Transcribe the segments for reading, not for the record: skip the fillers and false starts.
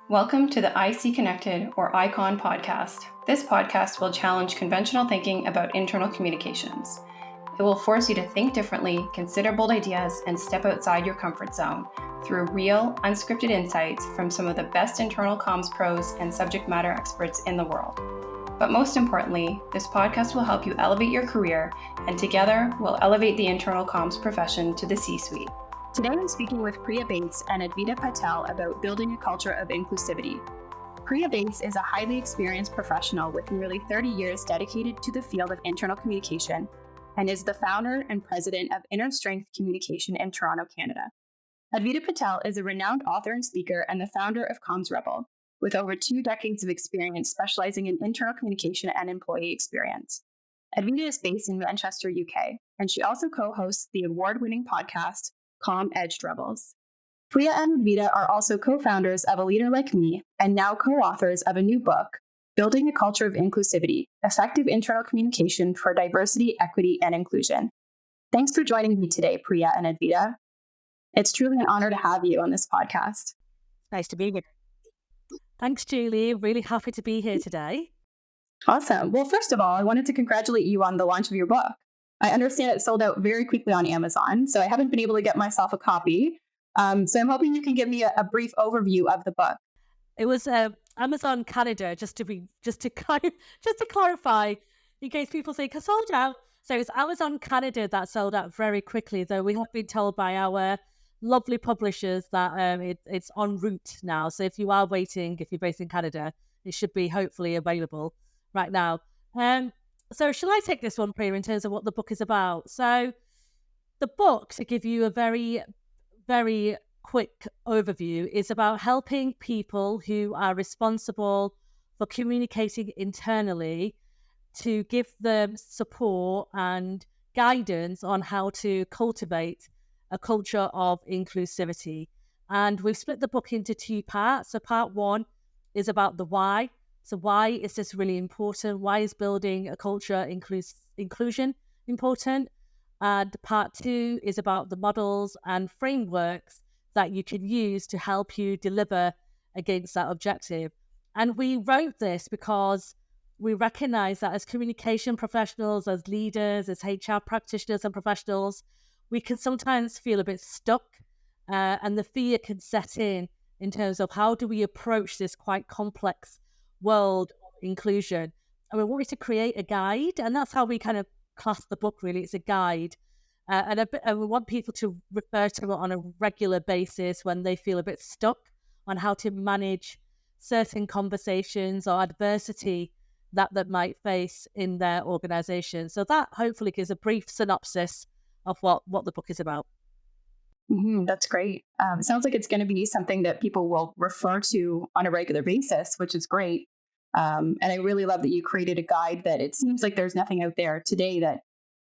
Welcome to the IC Connected or ICON podcast. This podcast will challenge conventional thinking about internal communications. It will force you to think differently, consider bold ideas, and step outside your comfort zone through real, unscripted insights from some of the best internal comms pros and subject matter experts in the world. But most importantly, this podcast will help you elevate your career, and together we'll elevate the internal comms profession to the C-suite. Today I'm speaking with Priya Bates and Advita Patel about building a culture of inclusivity. Priya Bates is a highly experienced professional with nearly 30 years dedicated to the field of internal communication and is the founder and president of Inner Strength Communication in Toronto, Canada. Advita Patel is a renowned author and speaker and the founder of CommsRebel, with over 2 decades of experience specializing in internal communication and employee experience. Advita is based in Manchester, UK, and she also co-hosts the award-winning podcast CommsRebel. Priya and Advita are also co-founders of A Leader Like Me and now co-authors of a new book, Building a Culture of Inclusivity, Effective Internal Communication for Diversity, Equity, and Inclusion. Thanks for joining me today, Priya and Advita. It's truly an honor to have you on this podcast. Nice to be here. Thanks, Julie. Really happy to be here today. Awesome. Well, first of all, I wanted to congratulate you on the launch of your book. I understand it sold out very quickly on Amazon, so I haven't been able to get myself a copy. So I'm hoping you can give me a brief overview of the book. It was Amazon Canada, just to clarify, in case people think I sold out. So it's Amazon Canada that sold out very quickly, though we have been told by our lovely publishers that it's en route now. So if you are waiting, if you're based in Canada, it should be hopefully available right now. So shall I take this one, Priya, in terms of what the book is about? So the book, to give you a very, very quick overview, is about helping people who are responsible for communicating internally to give them support and guidance on how to cultivate a culture of inclusivity. And we've split the book into 2 parts. So part 1 is about the why. So why is this really important? Why is building a culture inclusion important? And part 2 is about the models and frameworks that you can use to help you deliver against that objective. And we wrote this because we recognize that as communication professionals, as leaders, as HR practitioners and professionals, we can sometimes feel a bit stuck and the fear can set in terms of how do we approach this quite complex world of inclusion. And we wanted to create a guide, and that's how we kind of class the book, really. It's a guide. And we want people to refer to it on a regular basis when they feel a bit stuck on how to manage certain conversations or adversity that might face in their organization. So that hopefully gives a brief synopsis of what the book is about. Mm-hmm, that's great. It sounds like it's going to be something that people will refer to on a regular basis, which is great. And I really love that you created a guide that it seems like there's nothing out there today that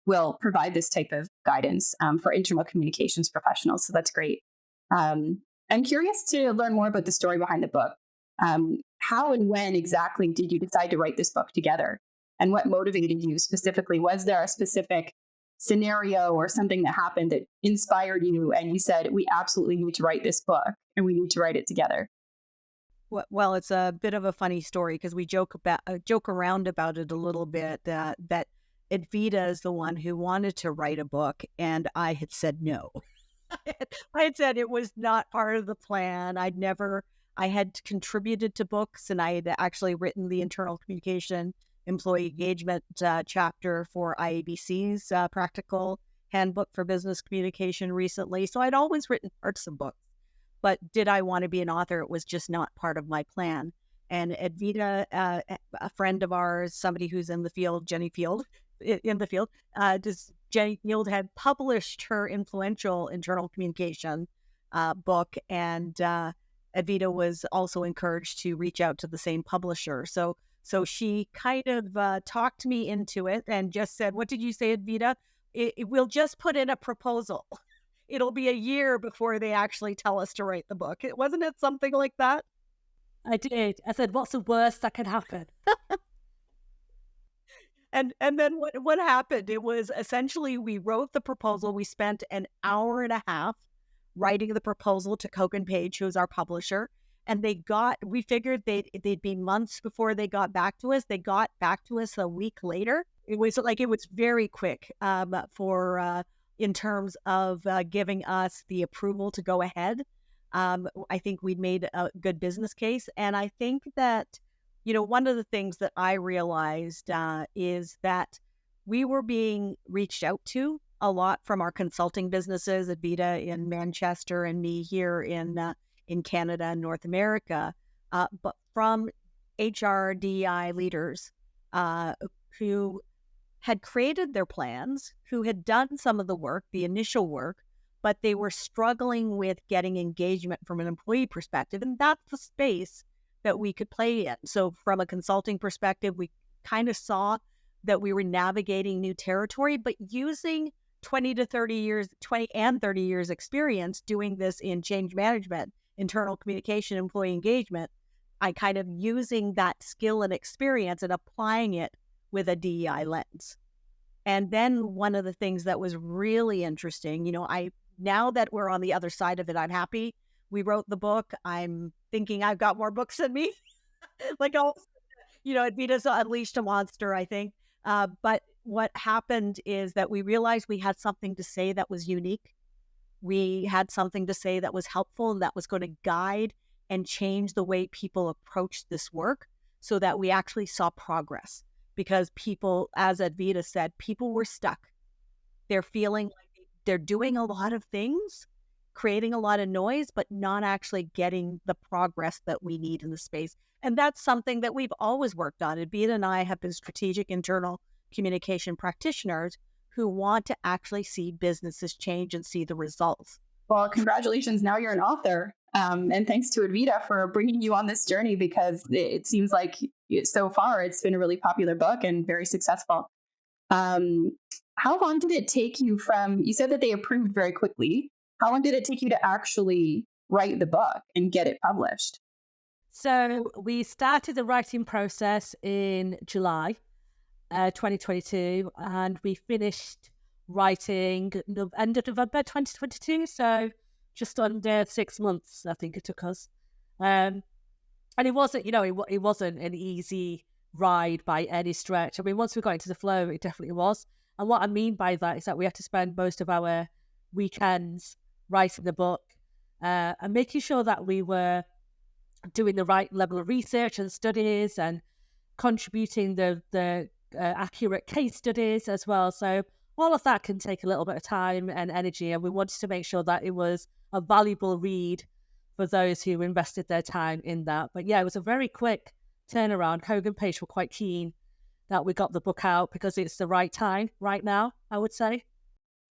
will provide this type of guidance for internal communications professionals. So that's great. I'm curious to learn more about the story behind the book. How and when exactly did you decide to write this book together? And what motivated you specifically? Was there a specific scenario or something that happened that inspired you and you said, we absolutely need to write this book and we need to write it together? Well, it's a bit of a funny story because we joke around about it a little bit, that Advita is the one who wanted to write a book and I had said no. I had said it was not part of the plan. I had contributed to books and I had actually written the internal communication employee engagement chapter for IABC's Practical Handbook for Business Communication recently. So I'd always written parts of books, but did I want to be an author? It was just not part of my plan. And Advita, a friend of ours, somebody who's in the field, Jenny Field, Jenny Field had published her influential internal communication book, and Advita was also encouraged to reach out to the same publisher. So she kind of talked me into it and just said, what did you say, Advita? We'll just put in a proposal. It'll be a year before they actually tell us to write the book. Wasn't it something like that? I did. I said, what's the worst that can happen? And then what happened? It was essentially we wrote the proposal. We spent an hour and a half writing the proposal to Coke and Page, who's our publisher. And we figured they'd be months before they got back to us. They got back to us a week later. It was very quick in terms of giving us the approval to go ahead. I think we'd made a good business case. And I think that, one of the things that I realized is that we were being reached out to a lot from our consulting businesses, Advita in Manchester and me here in Canada and North America, but from HR DEI leaders who had created their plans, who had done some of the work, the initial work, but they were struggling with getting engagement from an employee perspective. And that's the space that we could play in. So from a consulting perspective, we kind of saw that we were navigating new territory, but using 20 and 30 years experience doing this in change management, internal communication, employee engagement, I kind of using that skill and experience and applying it with a DEI lens. And then one of the things that was really interesting, now that we're on the other side of it, I'm happy. We wrote the book. I'm thinking I've got more books than me. Advita's unleashed a monster, I think. But what happened is that we realized we had something to say that was unique. We had something to say that was helpful and that was going to guide and change the way people approach this work so that we actually saw progress. Because people, as Advita said, people were stuck. They're feeling like they're doing a lot of things, creating a lot of noise, but not actually getting the progress that we need in the space. And that's something that we've always worked on. Advita and I have been strategic internal communication practitioners who want to actually see businesses change and see the results. Well, congratulations. Now you're an author. And thanks to Advita for bringing you on this journey, because it seems like so far it's been a really popular book and very successful. How long did it take you you said that they approved very quickly. How long did it take you to actually write the book and get it published? So we started the writing process in July 2022, and we finished writing end of November 2022. So just under 6 months, I think it took us. And it wasn't, it wasn't an easy ride by any stretch. I mean, once we got into the flow, it definitely was. And what I mean by that is that we had to spend most of our weekends writing the book and making sure that we were doing the right level of research and studies and contributing the accurate case studies as well. So all of that can take a little bit of time and energy, and we wanted to make sure that it was a valuable read for those who invested their time in that. But yeah, it was a very quick turnaround. Hogan Page were quite keen that we got the book out because it's the right time right now, I would say.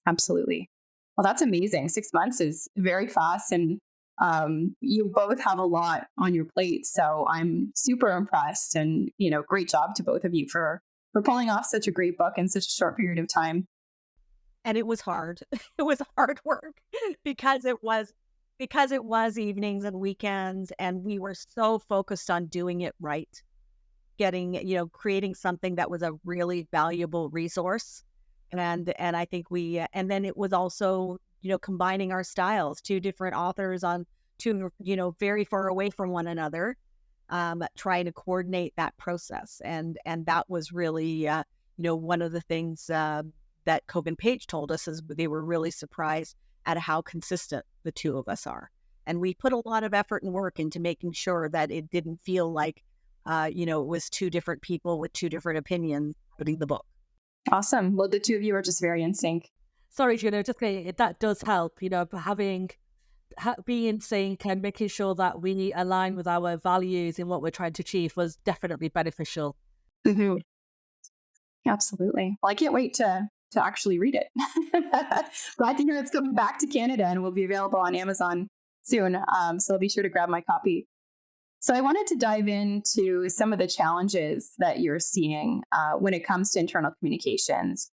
Absolutely. Well, that's amazing. 6 months is very fast, and you both have a lot on your plate. So I'm super impressed, and, great job to both of you for pulling off such a great book in such a short period of time. And it was hard. It was hard work because it was evenings and weekends, and we were so focused on doing it right, creating something that was a really valuable resource. And I think and then it was also, combining our styles, two different authors on two, very far away from one another, trying to coordinate that process. And that was really, one of the things that Kogan Page told us is they were really surprised at how consistent the two of us are. And we put a lot of effort and work into making sure that it didn't feel like, it was two different people with two different opinions putting the book. Awesome. Well, the two of you are just very in sync. Sorry, just that does help, being in sync and making sure that we align with our values in what we're trying to achieve was definitely beneficial. Mm-hmm. Absolutely. Well, I can't wait to actually read it. Glad to hear it's coming back to Canada and will be available on Amazon soon. So I'll be sure to grab my copy. So I wanted to dive into some of the challenges that you're seeing when it comes to internal communications.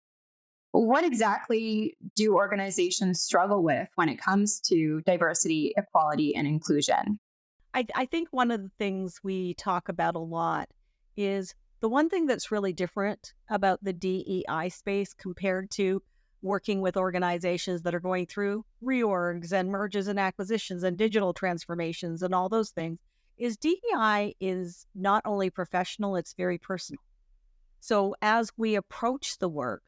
What exactly do organizations struggle with when it comes to diversity, equality, and inclusion? I think one of the things we talk about a lot is the one thing that's really different about the DEI space compared to working with organizations that are going through reorgs and mergers and acquisitions and digital transformations and all those things, is DEI is not only professional, it's very personal. So as we approach the work,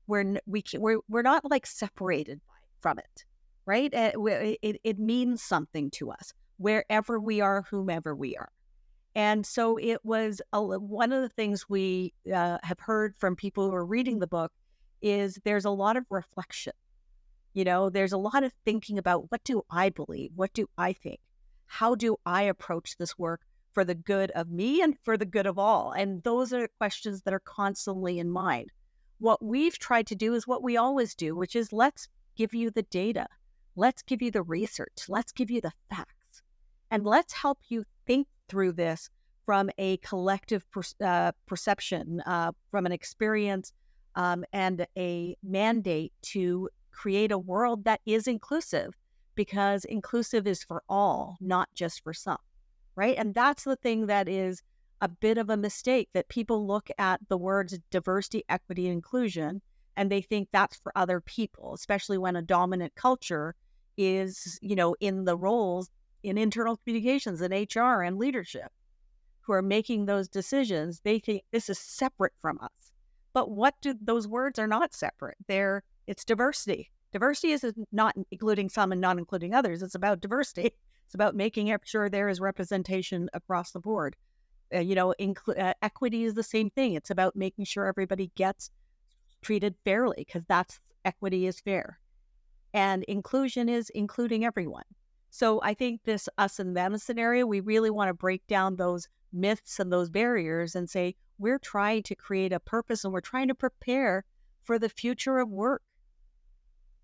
we're not like separated from it, right? It means something to us wherever we are, whomever we are. And so it was one of the things we have heard from people who are reading the book is there's a lot of reflection. There's a lot of thinking about, what do I believe? What do I think? How do I approach this work for the good of me and for the good of all? And those are questions that are constantly in mind. What we've tried to do is what we always do, which is let's give you the data. Let's give you the research. Let's give you the facts. And let's help you think through this from a collective perception, from an experience and a mandate to create a world that is inclusive, because inclusive is for all, not just for some, right? And that's the thing that is a bit of a mistake, that people look at the words diversity, equity, and inclusion, and they think that's for other people, especially when a dominant culture is, in the roles in internal communications and HR and leadership who are making those decisions. They think this is separate from us. But those words are not separate. It's diversity. Diversity is not including some and not including others. It's about diversity. It's about making sure there is representation across the board. Equity is the same thing. It's about making sure everybody gets treated fairly, because equity is fair. And inclusion is including everyone. So I think this us and them scenario, we really want to break down those myths and those barriers and say, we're trying to create a purpose and we're trying to prepare for the future of work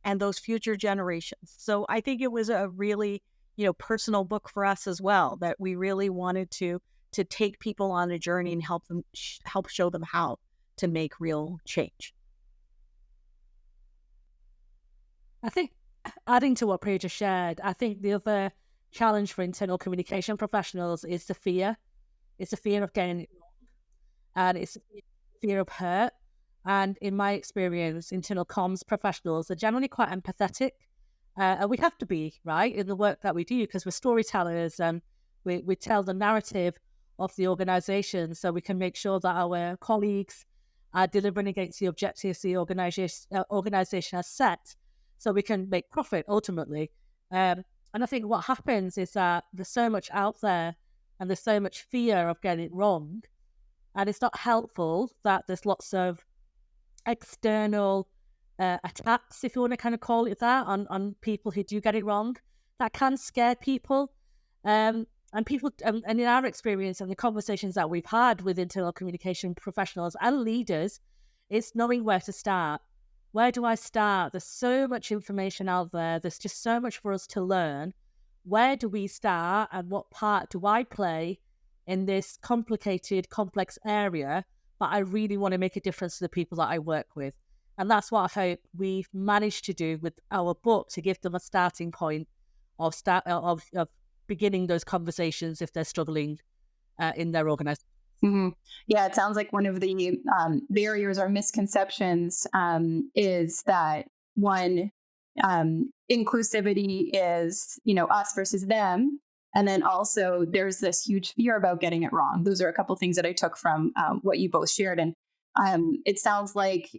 and those future generations. So I think it was a really, personal book for us as well, that we really wanted to take people on a journey and help show them how to make real change. I think, adding to what Priya just shared, I think the other challenge for internal communication professionals is the fear. It's the fear of getting it wrong, and it's the fear of hurt. And in my experience, internal comms professionals are generally quite empathetic. And we have to be, right, in the work that we do, because we're storytellers and we tell the narrative of the organization, so we can make sure that our colleagues are delivering against the objectives the organization has set, so we can make profit ultimately. And I think what happens is that there's so much out there and there's so much fear of getting it wrong. And it's not helpful that there's lots of external attacks, if you want to kind of call it that, on people who do get it wrong. That can scare people. And people, and in our experience and the conversations that we've had with internal communication professionals and leaders, it's knowing where to start. Where do I start? There's so much information out there. There's just so much for us to learn. Where do we start, and what part do I play in this complicated, complex area? But I really want to make a difference to the people that I work with. And that's what I hope we've managed to do with our book, to give them a starting point of beginning those conversations if they're struggling in their organization. Mm-hmm. Yeah, it sounds like one of the barriers or misconceptions is that one, inclusivity is, us versus them. And then also there's this huge fear about getting it wrong. Those are a couple things that I took from what you both shared. And it sounds like,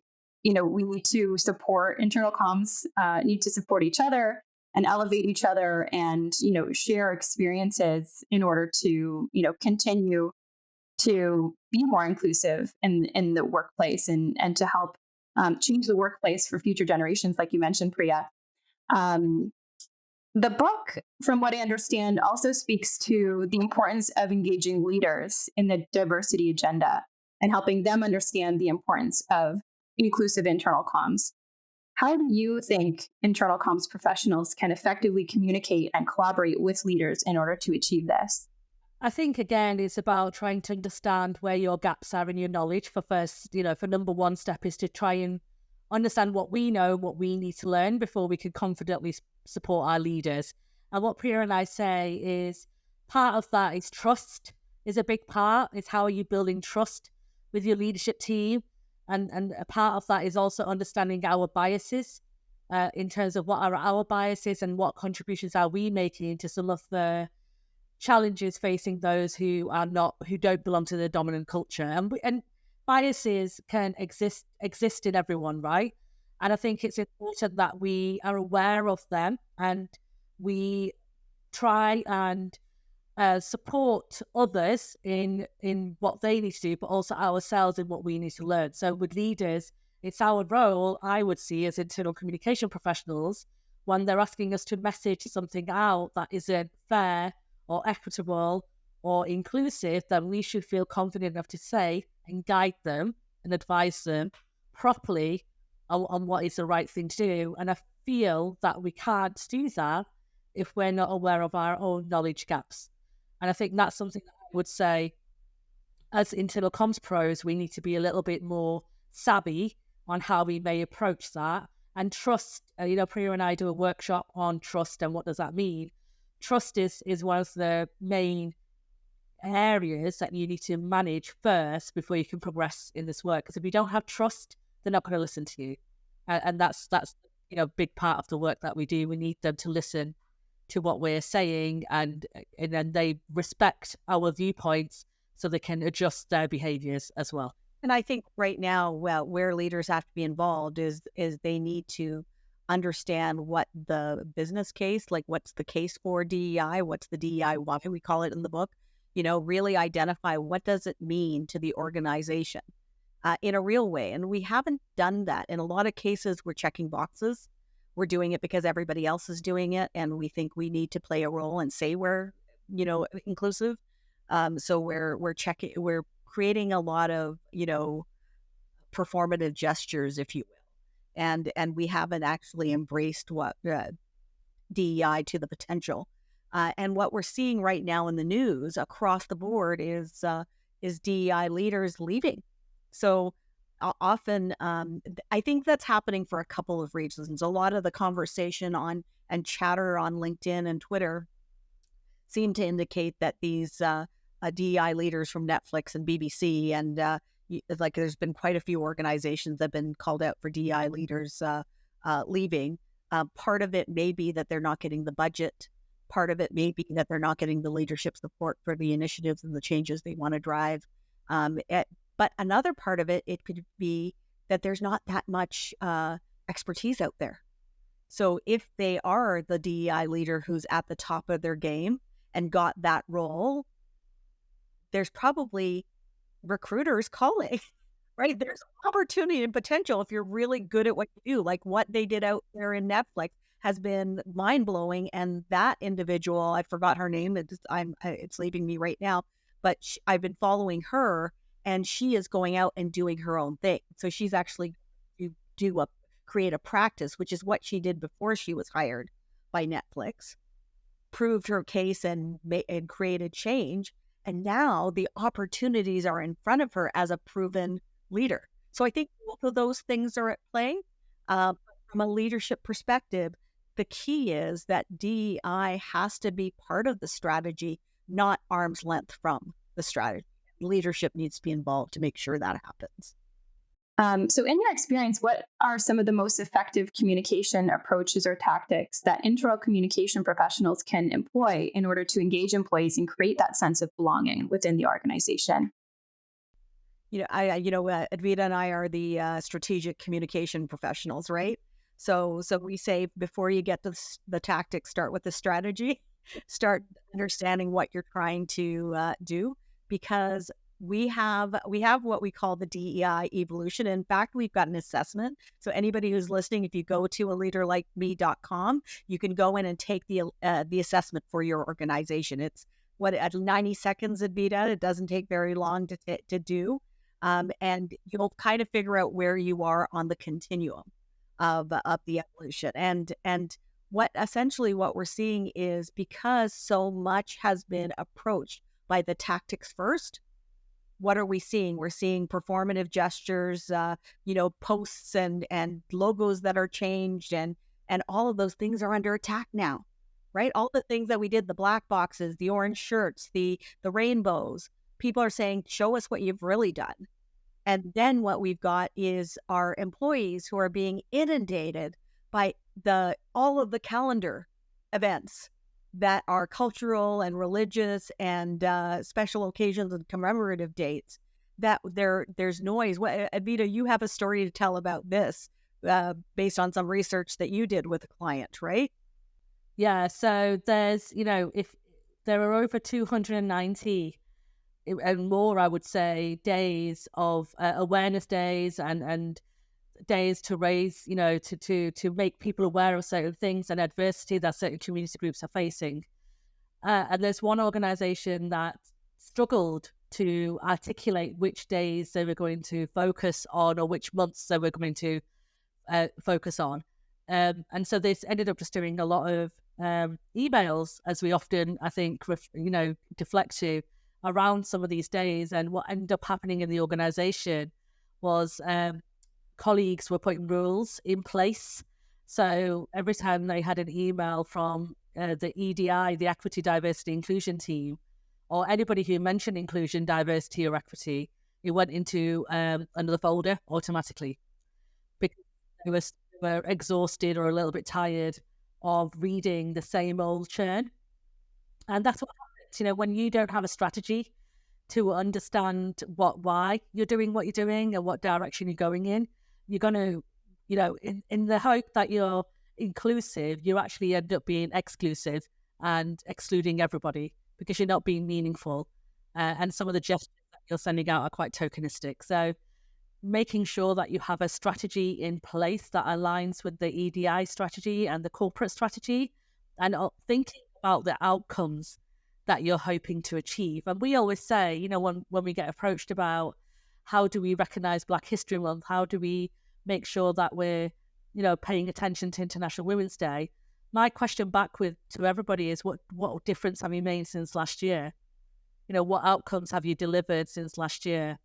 we need to support internal comms, need to support each other and elevate each other and, share experiences in order to, continue to be more inclusive in the workplace and to help change the workplace for future generations, like you mentioned, Priya. The book, from what I understand, also speaks to the importance of engaging leaders in the diversity agenda and helping them understand the importance of inclusive internal comms. How do you think internal comms professionals can effectively communicate and collaborate with leaders in order to achieve this? I think, again, it's about trying to understand where your gaps are in your knowledge. For number one step is to try and understand what we know, what we need to learn before we can confidently support our leaders. And what Priya and I say is part of that is trust is a big part. It's how are you building trust with your leadership team? And a part of that is also understanding our biases in terms of what are our biases and what contributions are we making to some of the challenges facing those who don't belong to the dominant culture. And biases can exist in everyone, right? And I think it's important that we are aware of them and we try and support others in what they need to do, but also ourselves in what we need to learn. So with leaders, it's our role, I would see, as internal communication professionals, when they're asking us to message something out that isn't fair or equitable or inclusive, then we should feel confident enough to say and guide them and advise them properly on what is the right thing to do. And I feel that we can't do that if we're not aware of our own knowledge gaps. And I think that's something that I would say, as internal comms pros, we need to be a little bit more savvy on how we may approach that and trust. Priya and I do a workshop on trust and what does that mean. Trust is one of the main areas that you need to manage first before you can progress in this work. Because if you don't have trust, they're not going to listen to you, and that's a big part of the work that we do. We need them to listen to what we're saying, and then they respect our viewpoints so they can adjust their behaviors as well. And I think right now, where leaders have to be involved is they need to understand what the business case, like what's the case for DEI, what's the DEI, why we call it in the book, really identify what does it mean to the organization in a real way. And we haven't done that. In a lot of cases, we're checking boxes. We're doing it because everybody else is doing it, and we think we need to play a role and say we're, inclusive. So we're creating a lot of, performative gestures, if you will, and we haven't actually embraced what DEI to the potential. And what we're seeing right now in the news across the board is DEI leaders leaving. So often, I think that's happening for a couple of reasons. A lot of the conversation on and chatter on LinkedIn and Twitter seem to indicate that these DEI leaders from Netflix and BBC and there's been quite a few organizations that have been called out for DEI leaders leaving. Part of it may be that they're not getting the budget. Part of it may be that they're not getting the leadership support for the initiatives and the changes they want to drive. But another part of it could be that there's not that much expertise out there. So if they are the DEI leader who's at the top of their game and got that role, there's probably recruiters calling, right? There's opportunity and potential if you're really good at what you do. Like what they did out there in Netflix has been mind-blowing. And that individual, I forgot her name, it's leaving me right now, but I've been following her, and she is going out and doing her own thing. So she's actually create a practice, which is what she did before she was hired by Netflix, proved her case and created change. And now the opportunities are in front of her as a proven leader. So I think both of those things are at play. From a leadership perspective, the key is that DEI has to be part of the strategy, not arm's length from the strategy. Leadership needs to be involved to make sure that happens. So in your experience, what are some of the most effective communication approaches or tactics that internal communication professionals can employ in order to engage employees and create that sense of belonging within the organization? Advita and I are the strategic communication professionals, right? So we say before you get to the tactics, start with the strategy, start understanding what you're trying to do, because we have what we call the DEI evolution. In fact, we've got an assessment. So anybody who's listening, if you go to aleaderlikeme.com, you can go in and take the assessment for your organization. It's at 90 seconds, Advita. It doesn't take very long to do. And you'll kind of figure out where you are on the continuum of the evolution. And what we're seeing is, because so much has been approached by the tactics first, what are we seeing? We're seeing performative gestures, posts and logos that are changed, and all of those things are under attack now, right? All the things that we did, the black boxes, the orange shirts, the rainbows, people are saying, show us what you've really done. And then what we've got is our employees who are being inundated by all of the calendar events that are cultural and religious and special occasions and commemorative dates, that there's noise. Advita, you have a story to tell about this based on some research that you did with a client, right? Yeah, so there's, if there are over 290 and more, I would say, days of awareness days and days to raise, to make people aware of certain things and adversity that certain community groups are facing. And there's one organization that struggled to articulate which days they were going to focus on or which months they were going to focus on. And so they ended up just doing a lot of emails, as we often, I think, deflect to around some of these days. And what ended up happening in the organization was colleagues were putting rules in place. So every time they had an email from the EDI, the Equity, Diversity, Inclusion team, or anybody who mentioned inclusion, diversity, or equity, it went into another folder automatically because they were exhausted or a little bit tired of reading the same old churn. And that's what happens, when you don't have a strategy to understand why you're doing what you're doing and what direction you're going in, you're going to, in the hope that you're inclusive, you actually end up being exclusive and excluding everybody because you're not being meaningful. And some of the gestures that you're sending out are quite tokenistic. So making sure that you have a strategy in place that aligns with the EDI strategy and the corporate strategy, and thinking about the outcomes that you're hoping to achieve. And we always say, when we get approached about how do we recognize Black History Month, how do we make sure that we're, paying attention to International Women's Day, my question back to everybody is what difference have you made since last year? What outcomes have you delivered since last year?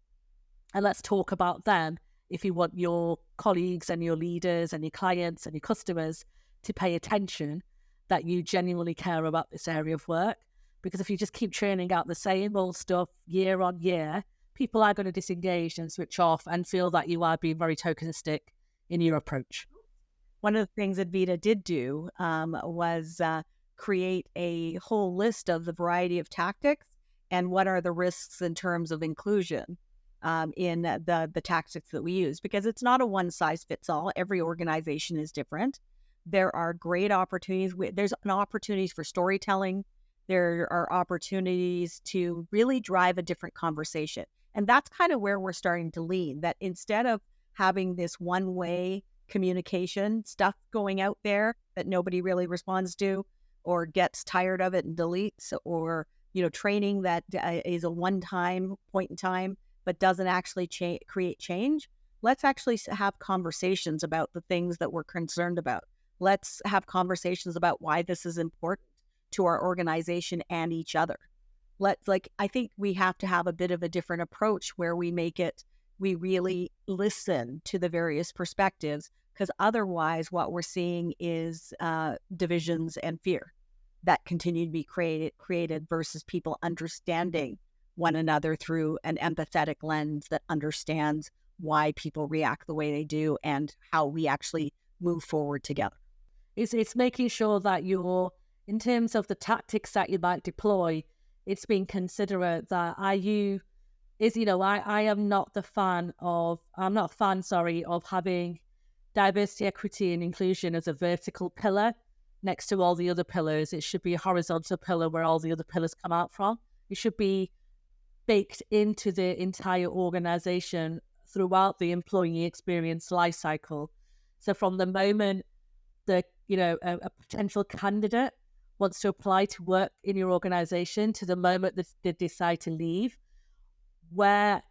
And let's talk about them if you want your colleagues and your leaders and your clients and your customers to pay attention, that you genuinely care about this area of work. Because if you just keep churning out the same old stuff year on year, people are going to disengage and switch off and feel that you are being very tokenistic in your approach. One of the things Advita did do was create a whole list of the variety of tactics and what are the risks in terms of inclusion in the tactics that we use, because it's not a one size fits all. Every organization is different. There are great opportunities. There's opportunities for storytelling. There are opportunities to really drive a different conversation. And that's kind of where we're starting to lean, that instead of having this one-way communication stuff going out there that nobody really responds to or gets tired of it and deletes, or, training that is a one-time point in time but doesn't actually create change, let's actually have conversations about the things that we're concerned about. Let's have conversations about why this is important to our organization and each other. I think we have to have a bit of a different approach where we really listen to the various perspectives, because otherwise what we're seeing is divisions and fear that continue to be created versus people understanding one another through an empathetic lens that understands why people react the way they do and how we actually move forward together. It's making sure that you're, in terms of the tactics that you might deploy, it's being considerate that I am not a fan of having diversity, equity, and inclusion as a vertical pillar next to all the other pillars. It should be a horizontal pillar where all the other pillars come out from. It should be baked into the entire organization throughout the employee experience life cycle. So from the moment a potential candidate wants to apply to work in your organization to the moment that they decide to leave, where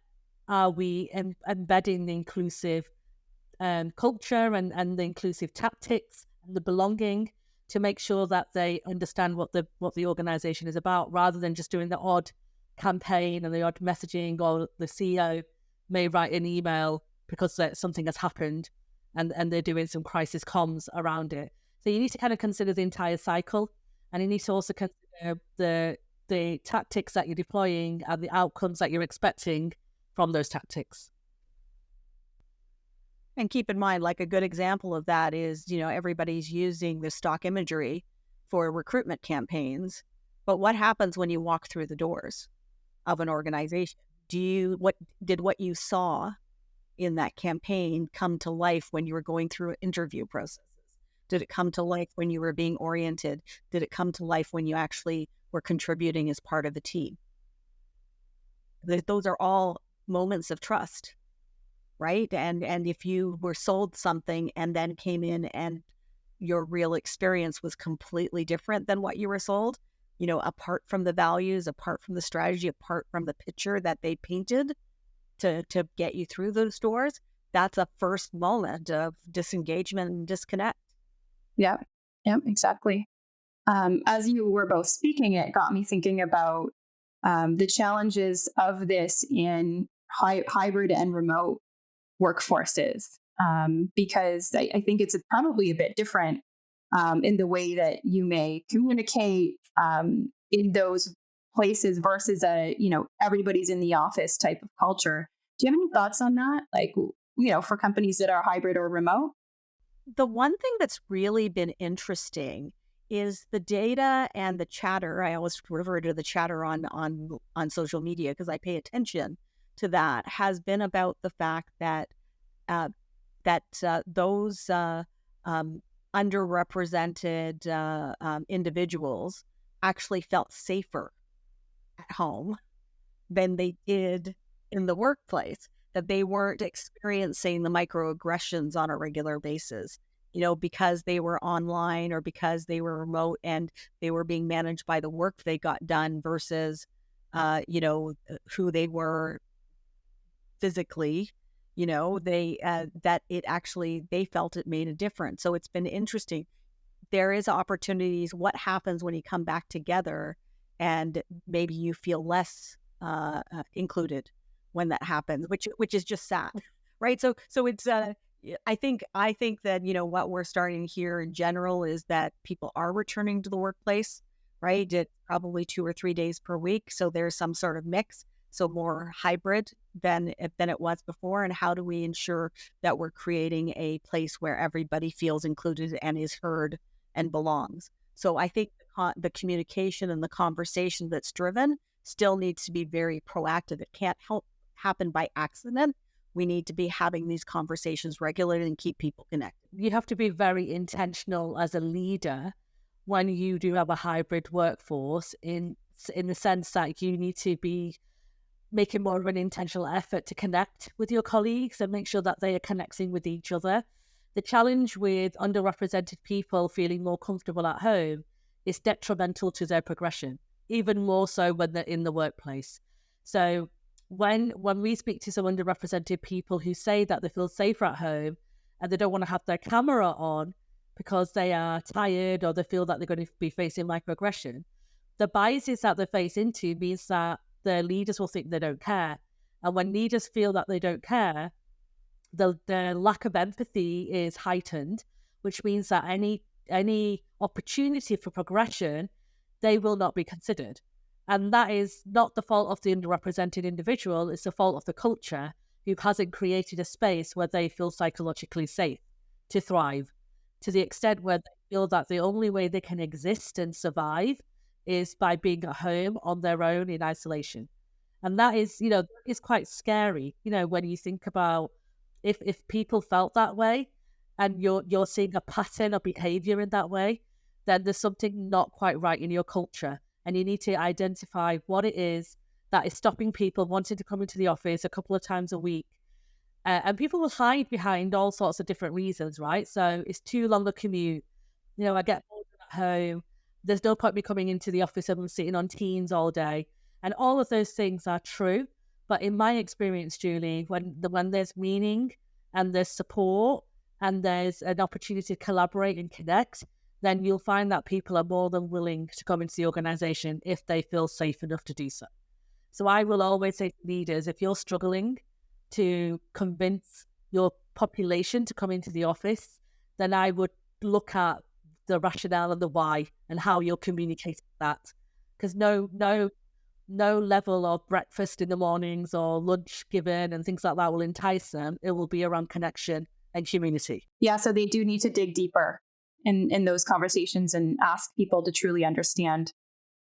are we embedding the inclusive culture and the inclusive tactics and the belonging to make sure that they understand what the organization is about, rather than just doing the odd campaign and the odd messaging, or the CEO may write an email because something has happened and they're doing some crisis comms around it. So you need to kind of consider the entire cycle, and you need to also consider the tactics that you're deploying and the outcomes that you're expecting from those tactics. And keep in mind, like a good example of that is, everybody's using the stock imagery for recruitment campaigns. But what happens when you walk through the doors of an organization? What you saw in that campaign come to life when you were going through interview processes? Did it come to life when you were being oriented? Did it come to life when you actually were contributing as part of the team? Those are all moments of trust, right? And if you were sold something and then came in and your real experience was completely different than what you were sold, apart from the values, apart from the strategy, apart from the picture that they painted to get you through those doors, that's a first moment of disengagement and disconnect. Yeah, exactly. As you were both speaking, it got me thinking about the challenges of this in hybrid and remote workforces, because I think it's probably a bit different in the way that you may communicate in those places versus everybody's in the office type of culture. Do you have any thoughts on that? Like, for companies that are hybrid or remote? The one thing that's really been interesting is the data and the chatter. I always refer to the chatter on social media because I pay attention to that, has been about the fact that those underrepresented individuals actually felt safer at home than they did in the workplace, that they weren't experiencing the microaggressions on a regular basis, because they were online or because they were remote and they were being managed by the work they got done versus, who they were physically, they felt it made a difference. So it's been interesting. There is opportunities. What happens when you come back together and maybe you feel less included when that happens, which is just sad, right? So it's I think that what we're starting here in general is that people are returning to the workplace, right? It's probably 2 or 3 days per week, so there's some sort of mix, so more hybrid than it was before. And how do we ensure that we're creating a place where everybody feels included and is heard and belongs? So I think the communication and the conversation that's driven still needs to be very proactive. It can't happen by accident. We need to be having these conversations regularly and keep people connected. You have to be very intentional as a leader when you do have a hybrid workforce in the sense that you need to be making more of an intentional effort to connect with your colleagues and make sure that they are connecting with each other. The challenge with underrepresented people feeling more comfortable at home is detrimental to their progression, even more so when they're in the workplace. So when we speak to some underrepresented people who say that they feel safer at home and they don't want to have their camera on because they are tired or they feel that they're going to be facing microaggression, the biases that they face into means that their leaders will think they don't care. And when leaders feel that they don't care, their lack of empathy is heightened, which means that any opportunity for progression, they will not be considered. And that is not the fault of the underrepresented individual, it's the fault of the culture who hasn't created a space where they feel psychologically safe to thrive, to the extent where they feel that the only way they can exist and survive is by being at home on their own in isolation. And that is, is quite scary, when you think about if people felt that way and you're seeing a pattern of behavior in that way, then there's something not quite right in your culture. And you need to identify what it is that is stopping people wanting to come into the office a couple of times a week. And people will hide behind all sorts of different reasons, right? So it's too long a commute. I get bored at home. There's no point me coming into the office and I'm sitting on Teams all day. And all of those things are true. But in my experience, Julie, when there's meaning and there's support and there's an opportunity to collaborate and connect, then you'll find that people are more than willing to come into the organization if they feel safe enough to do so. So I will always say to leaders, if you're struggling to convince your population to come into the office, then I would look at the rationale and the why and how you're communicating that. Because no level of breakfast in the mornings or lunch given and things like that will entice them. It will be around connection and community. Yeah, so they do need to dig deeper in those conversations and ask people to truly understand,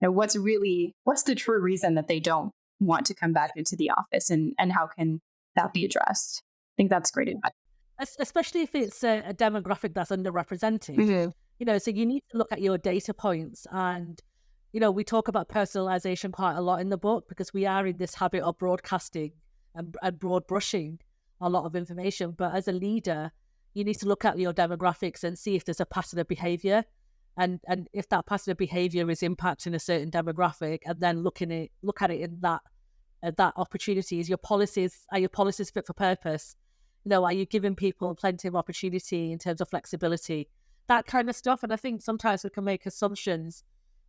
what's the true reason that they don't want to come back into the office, and how can that be addressed. I think that's great advice. Especially if it's a demographic that's underrepresented. Mm-hmm. So you need to look at your data points. And, we talk about personalization quite a lot in the book because we are in this habit of broadcasting and broad brushing a lot of information. But as a leader, you need to look at your demographics and see if there's a pattern of behavior. And if that pattern of behavior is impacting a certain demographic, and then look at it in that opportunity. Are your policies fit for purpose? Are you giving people plenty of opportunity in terms of flexibility? That kind of stuff. And I think sometimes we can make assumptions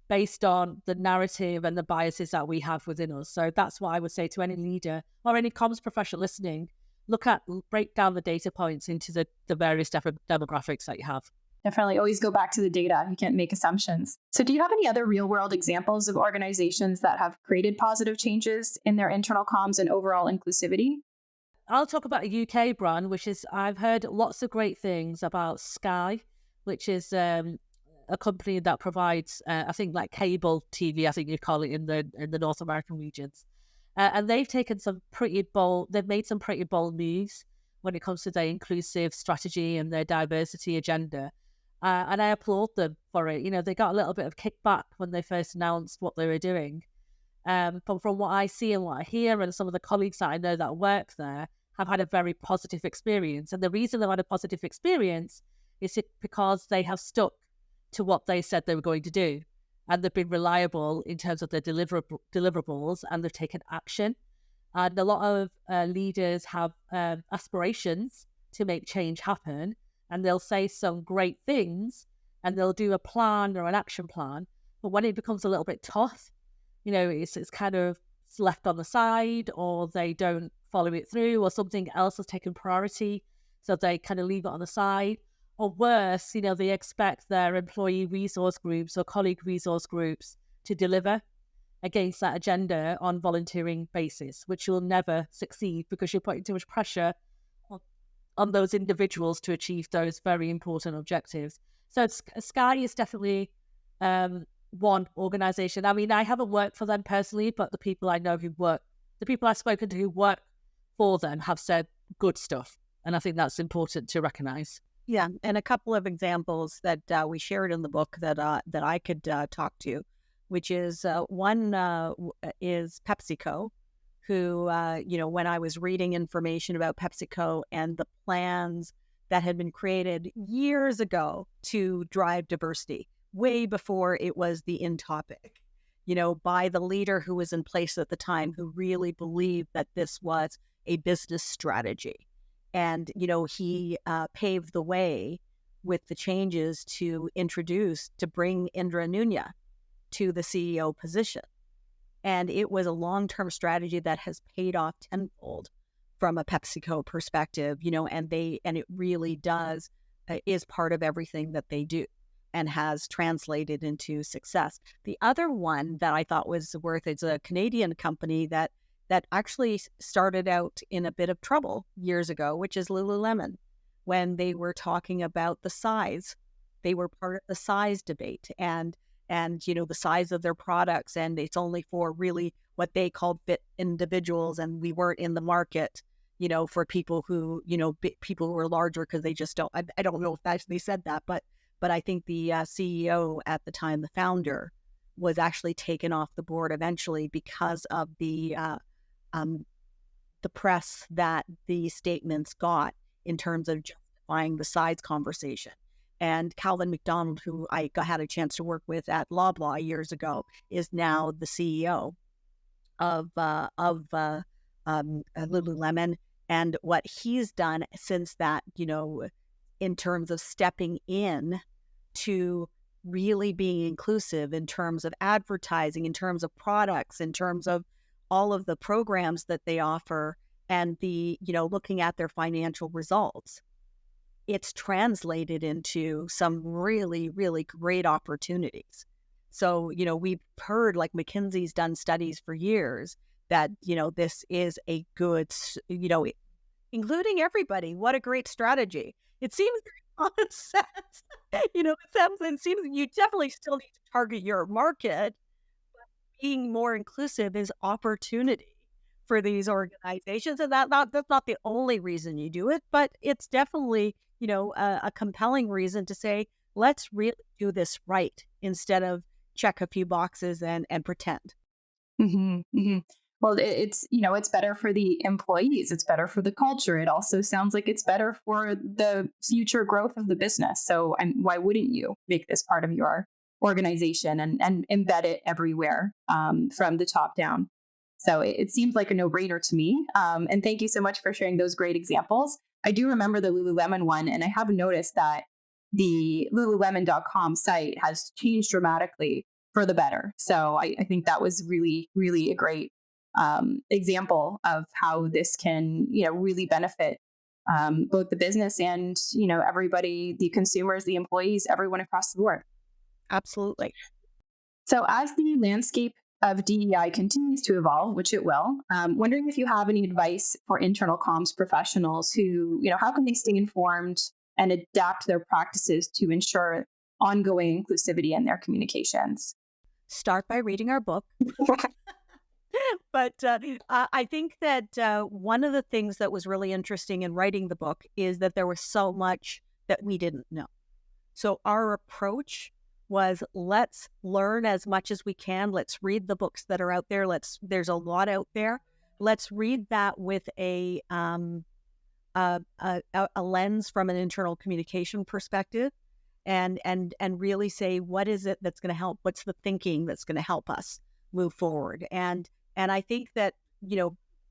based on the narrative and the biases that we have within us. So that's what I would say to any leader or any comms professional listening. Break down the data points into the various demographics that you have. Definitely always go back to the data. You can't make assumptions. So do you have any other real world examples of organizations that have created positive changes in their internal comms and overall inclusivity? I'll talk about a UK brand, which is, I've heard lots of great things about Sky, which is a company that provides, I think, like cable TV, I think you call it in the North American regions. And they've made some pretty bold moves when it comes to their inclusive strategy and their diversity agenda. And I applaud them for it. They got a little bit of kickback when they first announced what they were doing. But from what I see and what I hear, and some of the colleagues that I know that work there have had a very positive experience. And the reason they've had a positive experience is because they have stuck to what they said they were going to do. And they've been reliable in terms of their deliverables, and they've taken action. And a lot of leaders have aspirations to make change happen, and they'll say some great things, and they'll do a plan or an action plan. But when it becomes a little bit tough, it's kind of left on the side, or they don't follow it through, or something else has taken priority, so they kind of leave it on the side. Or worse, they expect their employee resource groups or colleague resource groups to deliver against that agenda on volunteering basis, which you'll never succeed because you're putting too much pressure on those individuals to achieve those very important objectives. So Sky is definitely one organization. I mean, I haven't worked for them personally, but the people I know the people I've spoken to who work for them have said good stuff. And I think that's important to recognize. Yeah, and a couple of examples that we shared in the book that I could talk to, which is one is PepsiCo, who, when I was reading information about PepsiCo and the plans that had been created years ago to drive diversity, way before it was the in topic, by the leader who was in place at the time, who really believed that this was a business strategy. And, he paved the way with the changes to bring Indra Nunya to the CEO position. And it was a long-term strategy that has paid off tenfold from a PepsiCo perspective, and it really is part of everything that they do and has translated into success. The other one that I thought was it's a Canadian company that actually started out in a bit of trouble years ago, which is Lululemon, when they were talking about the size. They were part of the size debate and the size of their products, and it's only for really what they called fit individuals, and we weren't in the market, for people who, people who are larger because they just don't. I don't know if they said that, but I think the CEO at the time, the founder, was actually taken off the board eventually because of the press that the statements got in terms of justifying the size conversation. And Calvin McDonald, who I had a chance to work with at Loblaw years ago, is now the CEO of Lululemon. And what he's done since that, in terms of stepping in to really being inclusive in terms of advertising, in terms of products, in terms of all of the programs that they offer, and the, looking at their financial results, it's translated into some really, really great opportunities. So, we've heard, like McKinsey's done studies for years that, this is a good, including everybody. What a great strategy. It seems very common sense. It seems you definitely still need to target your market. Being more inclusive is opportunity for these organizations. And that's not the only reason you do it, but it's definitely, a compelling reason to say, let's really do this right instead of check a few boxes and pretend. Mm-hmm, mm-hmm. Well, it's better for the employees. It's better for the culture. It also sounds like it's better for the future growth of the business. So why wouldn't you make this part of your organization and embed it everywhere from the top down? So it seems like a no-brainer to me. And thank you so much for sharing those great examples. I do remember the Lululemon one, and I have noticed that the Lululemon.com site has changed dramatically for the better. So I think that was really, really a great example of how this can, really benefit both the business and, everybody, the consumers, the employees, everyone across the board. Absolutely. So as the landscape of DEI continues to evolve, which it will, wondering if you have any advice for internal comms professionals who, how can they stay informed and adapt their practices to ensure ongoing inclusivity in their communications? Start by reading our book. But I think that one of the things that was really interesting in writing the book is that there was so much that we didn't know. So our approach was, let's learn as much as we can. Let's read the books that are out there. There's a lot out there. Let's read that with a lens from an internal communication perspective, and really say, what is it that's going to help? What's the thinking that's going to help us move forward? And I think that,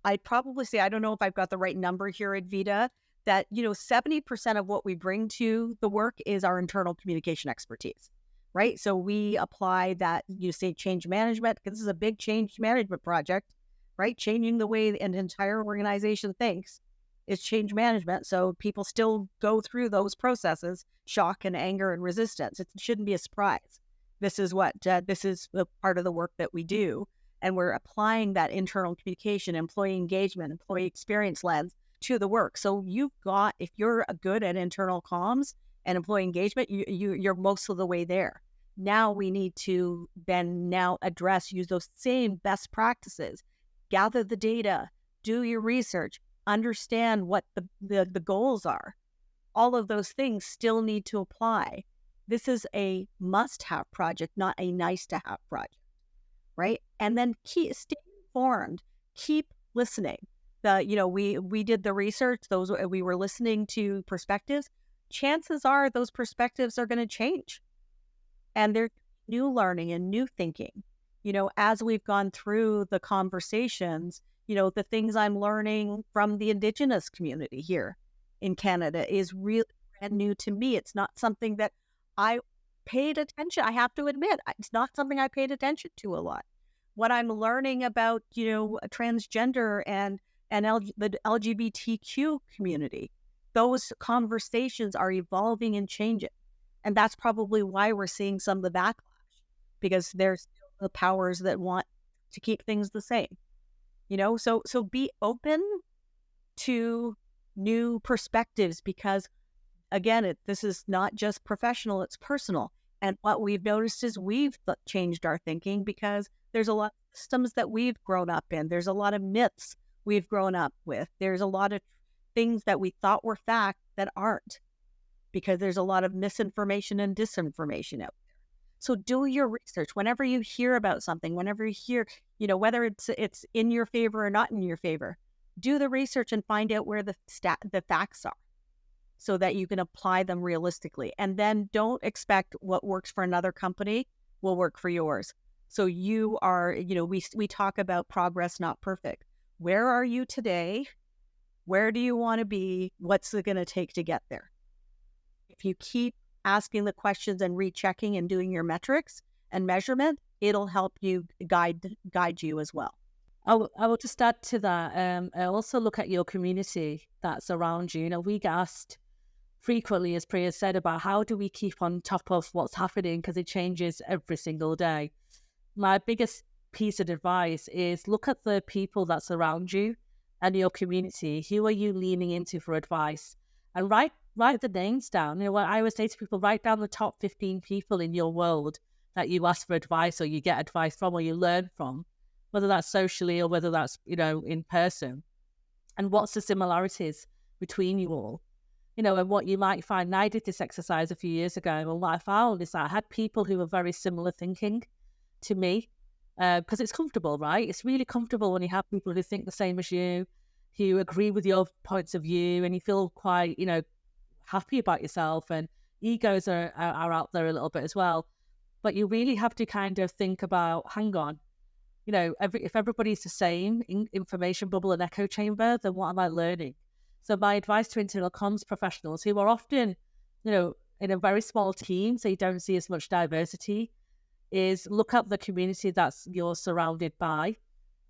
I'd probably say, I don't know if I've got the right number here, Advita, that, 70% of what we bring to the work is our internal communication expertise, right? So we apply that, say change management, because this is a big change management project, right? Changing the way an entire organization thinks is change management. So people still go through those processes, shock and anger and resistance. It shouldn't be a surprise. This is the part of the work that we do. And we're applying that internal communication, employee engagement, employee experience lens to the work. So if you're good at internal comms and employee engagement, you're most of the way there. Now we need to use those same best practices, gather the data, do your research, understand what the goals are. All of those things still need to apply. This is a must-have project, not a nice-to-have project, right? And then stay informed, keep listening. We did the research. We were listening to perspectives. Chances are those perspectives are going to change, and there's new learning and new thinking. As we've gone through the conversations, the things I'm learning from the Indigenous community here in Canada is really brand new to me. It's not something that I paid attention. I have to admit, it's not something I paid attention to a lot. What I'm learning about, transgender and the LGBTQ community, those conversations are evolving and changing. And that's probably why we're seeing some of the backlash, because there's still the powers that want to keep things the same. So be open to new perspectives, because again, this is not just professional, it's personal. And what we've noticed is we've changed our thinking, because there's a lot of systems that we've grown up in. There's a lot of myths we've grown up with. There's a lot of things that we thought were fact that aren't, because there's a lot of misinformation and disinformation out there. So do your research. Whenever you hear about something, whenever you hear, whether it's in your favor or not in your favor, do the research and find out where the facts are, so that you can apply them realistically. And then don't expect what works for another company will work for yours. So you are, we talk about progress, not perfect. Where are you today? Where do you want to be? What's it going to take to get there? If you keep asking the questions and rechecking and doing your metrics and measurement, it'll help you guide you as well. I will just add to that. I also look at your community that's around you. We get asked frequently, as Priya said, about how do we keep on top of what's happening, because it changes every single day. My biggest piece of advice is look at the people that surround you and your community, who are you leaning into for advice? And write the names down. What I always say to people, write down the top 15 people in your world that you ask for advice or you get advice from or you learn from, whether that's socially or whether that's, in person. And what's the similarities between you all? And what you might find, and I did this exercise a few years ago, and what I found is that I had people who were very similar thinking to me, because it's comfortable, right? It's really comfortable when you have people who think the same as you, who agree with your points of view, and you feel quite, happy about yourself, and egos are out there a little bit as well. But you really have to kind of think about, hang on, if everybody's the same information bubble and echo chamber, then what am I learning? So my advice to internal comms professionals who are often, in a very small team, so you don't see as much diversity, is look at the community that's you're surrounded by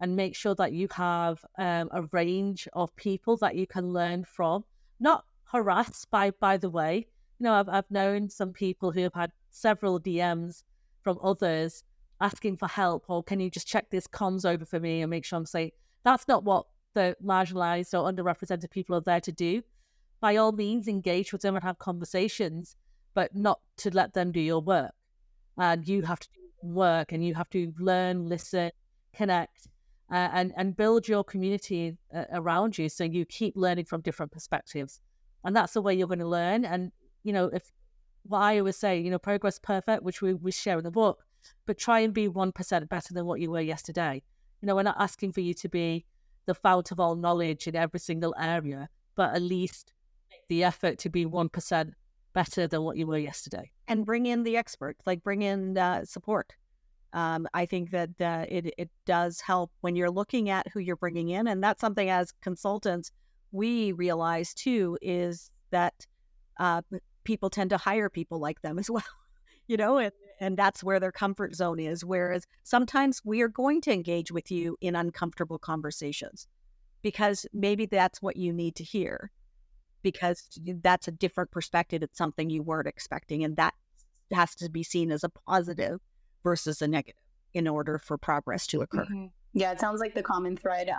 and make sure that you have a range of people that you can learn from, not harassed by the way. I've known some people who have had several DMs from others asking for help, or can you just check this comms over for me and make sure I'm safe? That's not what the marginalized or underrepresented people are there to do. By all means, engage with them and have conversations, but not to let them do your work. And you have to do work, and you have to learn, listen, connect, and build your community around you, so you keep learning from different perspectives. And that's the way you're going to learn. And, if what I always say, progress perfect, which we share in the book, but try and be 1% better than what you were yesterday. We're not asking for you to be the fount of all knowledge in every single area, but at least make the effort to be 1% better than what you were yesterday. And bring in the experts, like bring in support. I think that it does help when you're looking at who you're bringing in. And that's something as consultants, we realize too, is that people tend to hire people like them as well, and that's where their comfort zone is. Whereas sometimes we are going to engage with you in uncomfortable conversations because maybe that's what you need to hear, because that's a different perspective. It's something you weren't expecting. And that has to be seen as a positive versus a negative in order for progress to occur. Mm-hmm. Yeah, it sounds like the common thread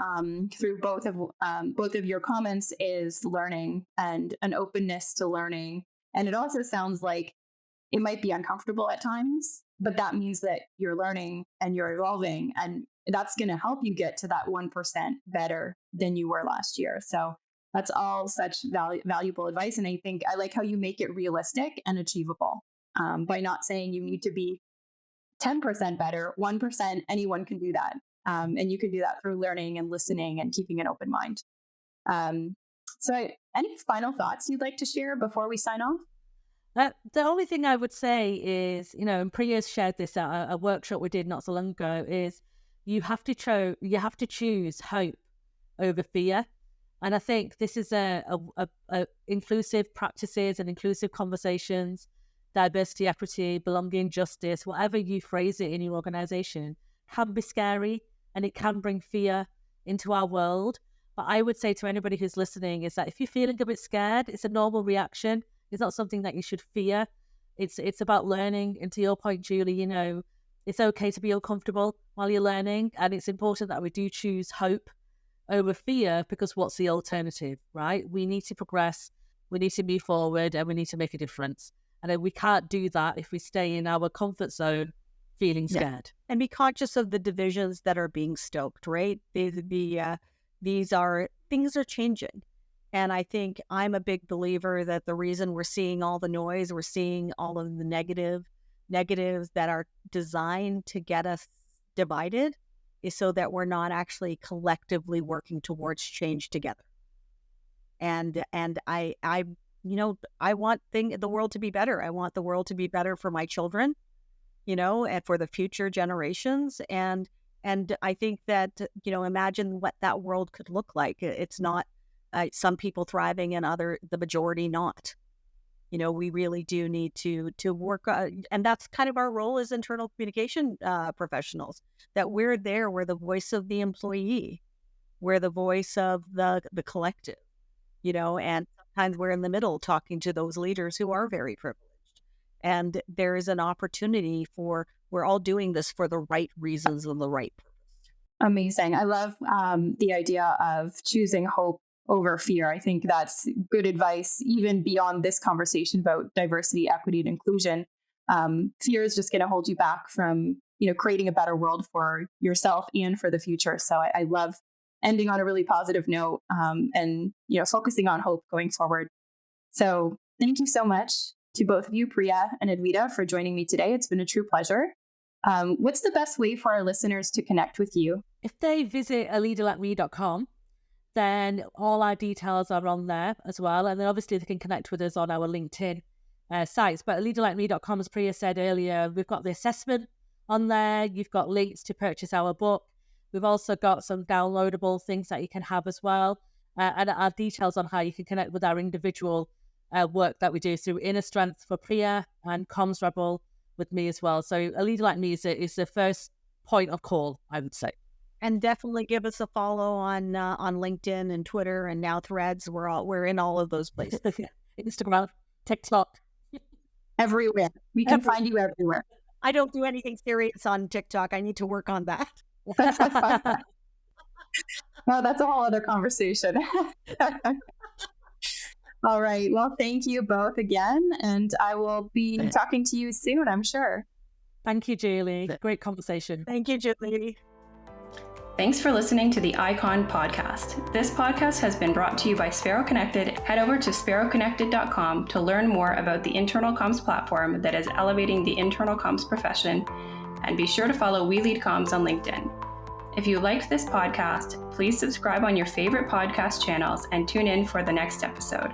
through both of your comments is learning and an openness to learning. And it also sounds like it might be uncomfortable at times, but that means that you're learning and you're evolving, and that's going to help you get to that 1% better than you were last year. So that's all such valuable advice. And I think I like how you make it realistic and achievable by not saying you need to be 10% better, 1%, anyone can do that. And you can do that through learning and listening and keeping an open mind. Any final thoughts you'd like to share before we sign off? The only thing I would say is, and Priya's shared this at a workshop we did not so long ago, is you have to choose hope over fear. And I think this is a inclusive practices and inclusive conversations, diversity, equity, belonging, justice, whatever you phrase it in your organization, can be scary and it can bring fear into our world. But I would say to anybody who's listening is that if you're feeling a bit scared, it's a normal reaction. It's not something that you should fear. It's about learning. And to your point, Julie, it's okay to be uncomfortable while you're learning. And it's important that we do choose hope over fear, because what's the alternative, right? We need to progress. We need to move forward, and we need to make a difference. And we can't do that if we stay in our comfort zone feeling scared. Yeah. And be conscious of the divisions that are being stoked, right? Things are changing. And I think I'm a big believer that the reason we're seeing all the noise, we're seeing all of the negatives that are designed to get us divided, is so that we're not actually collectively working towards change together. And I want the world to be better. I want the world to be better for my children, and for the future generations. And I think that, imagine what that world could look like. It's not some people thriving and the majority not. We really do need to work, and that's kind of our role as internal communication professionals, that we're the voice of the employee, we're the voice of the collective, and sometimes we're in the middle talking to those leaders who are very privileged. And there is an opportunity we're all doing this for the right reasons and the right purpose. Amazing. I love the idea of choosing hope over fear. I think that's good advice, even beyond this conversation about diversity, equity, and inclusion. Fear is just going to hold you back from, creating a better world for yourself and for the future. So I love ending on a really positive note, and focusing on hope going forward. So thank you so much to both of you, Priya and Advita, for joining me today. It's been a true pleasure. What's the best way for our listeners to connect with you? If they visit aleaderlikeme.com, then all our details are on there as well. And then obviously they can connect with us on our LinkedIn sites. But aleaderlikeme.com, as Priya said earlier, we've got the assessment on there. You've got links to purchase our book. We've also got some downloadable things that you can have as well. And our details on how you can connect with our individual work that we do through Inner Strength for Priya and CommsRebel with me as well. So a leader like me is the first point of call, I would say. And definitely give us a follow on LinkedIn and Twitter and now Threads. We're in all of those places. Instagram, TikTok, everywhere. We can find you everywhere. I don't do anything serious on TikTok. I need to work on that. Well, that's a whole other conversation. All right. Well, thank you both again. And I will be talking to you soon, I'm sure. Thank you, Julie. Great conversation. Thank you, Julie. Thanks for listening to the Icon Podcast. This podcast has been brought to you by Sparrow Connected. Head over to sparrowconnected.com to learn more about the internal comms platform that is elevating the internal comms profession. And be sure to follow We Lead Comms on LinkedIn. If you liked this podcast, please subscribe on your favorite podcast channels and tune in for the next episode.